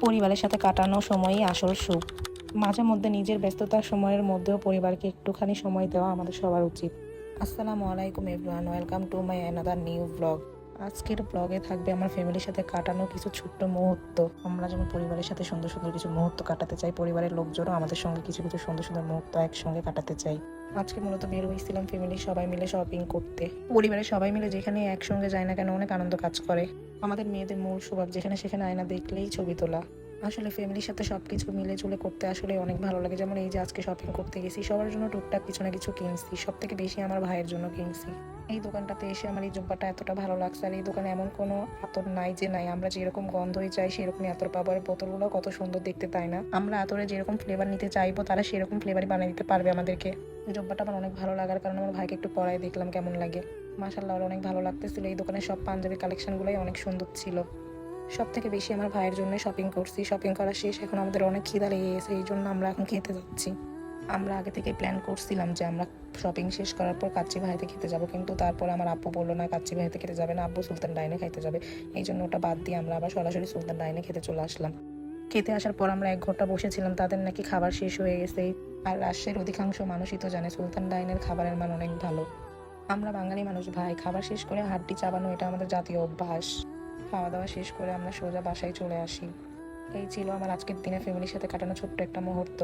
পরিবারের সাথে কাটানো সময়ই আসল সুখ। মাঝে মধ্যে নিজের ব্যস্ততার সময়ের মধ্যেও পরিবারকে একটুখানি সময় দেওয়া আমাদের সবার উচিত। আসসালামু আলাইকুম everyone, welcome to my another new blog. আজকের ব্লগে থাকবে আমার ফ্যামিলির সাথে কাটানো কিছু ছোট্ট মুহূর্ত। আমরা যেমন পরিবারের সাথে সুন্দর সুন্দর কিছু মুহূর্ত কাটাতে চাই, পরিবারের লোকজনও আমাদের সঙ্গে কিছু কিছু সুন্দর সুন্দর মুহূর্ত একসঙ্গে কাটাতে চাই। আজকে মূলত বের হয়েছিলাম ফ্যামিলির সবাই মিলে শপিং করতে। পরিবারের সবাই মিলে যেখানে একসঙ্গে যায় না কেন অনেক আনন্দ কাজ করে। আমাদের মেয়েদের মূল স্বভাব যেখানে সেখানে আয়না দেখলেই ছবি তোলা। আসলে ফ্যামিলির সাথে সবকিছু মিলে ঝুলে করতে আসলে অনেক ভালো লাগে। যেমন এই যে আজকে শপিং করতে গেছি, সবার জন্য টুকটাক কিছু না কিছু কিনছি। সব থেকে বেশি আমার ভাইয়ের জন্য কিনছি। এই দোকানটাতে এসে আমার এই জুব্বাটা এতটা ভালো লাগছে। আর এই দোকানে এমন কোনো আতর নাই যে নাই, আমরা যেরকম গন্ধই চাই সেরকমই আতর পাবো। আর বোতলগুলো কত সুন্দর দেখতে, তাই না? আমরা আতরে যেরকম ফ্লেভার নিতে চাইবো তারা সেরকম ফ্লেভারই বানিয়ে দিতে পারবে আমাদেরকে। এই জুব্বাটা আমার অনেক ভালো লাগার কারণে আমার ভাইকে একটু পরাই দেখলাম কেমন লাগে। মাশাআল্লাহ, ওর অনেক ভালো লাগতেছিল। এই দোকানের সব পাঞ্জাবি কালেকশনগুলোই অনেক সুন্দর ছিল। সব থেকে বেশি আমার ভাইয়ের জন্য শপিং করছি। শপিং করা শেষ, এখন আমাদের অনেক খিদা লেগে গেছে, এই জন্য আমরা এখন খেতে যাচ্ছি। আমরা আগে থেকে প্ল্যান করছিলাম যে আমরা শপিং শেষ করার পর কাচ্চি ভাইতে খেতে যাব, কিন্তু তারপর আমার আব্বু বললো না, কাচ্চি ভাইতে খেতে যাবে না, আব্বু সুলতান ডাইনে খাইতে যাবে। এই জন্য ওটা বাদ দিয়ে আমরা আবার সরাসরি সুলতান ডাইনে খেতে চলে আসলাম। খেতে আসার পর আমরা 1 ঘন্টা বসেছিলাম, তাদের নাকি খাবার শেষ হয়ে গেছে। আর রাজশাহীর অধিকাংশ মানুষই তো জানে সুলতান ডাইনের খাবারের মান অনেক ভালো। আমরা বাঙালি মানুষ ভাই, খাবার শেষ করে হাড্ডি চাবানো এটা আমাদের জাতীয় অভ্যাস। খাওয়া দাওয়া শেষ করে আমরা সোজা বাসায় চলে আসি। এই ছিল আমার আজকের দিনে ফ্যামিলির সাথে কাটানো ছোট্ট একটা মুহূর্ত।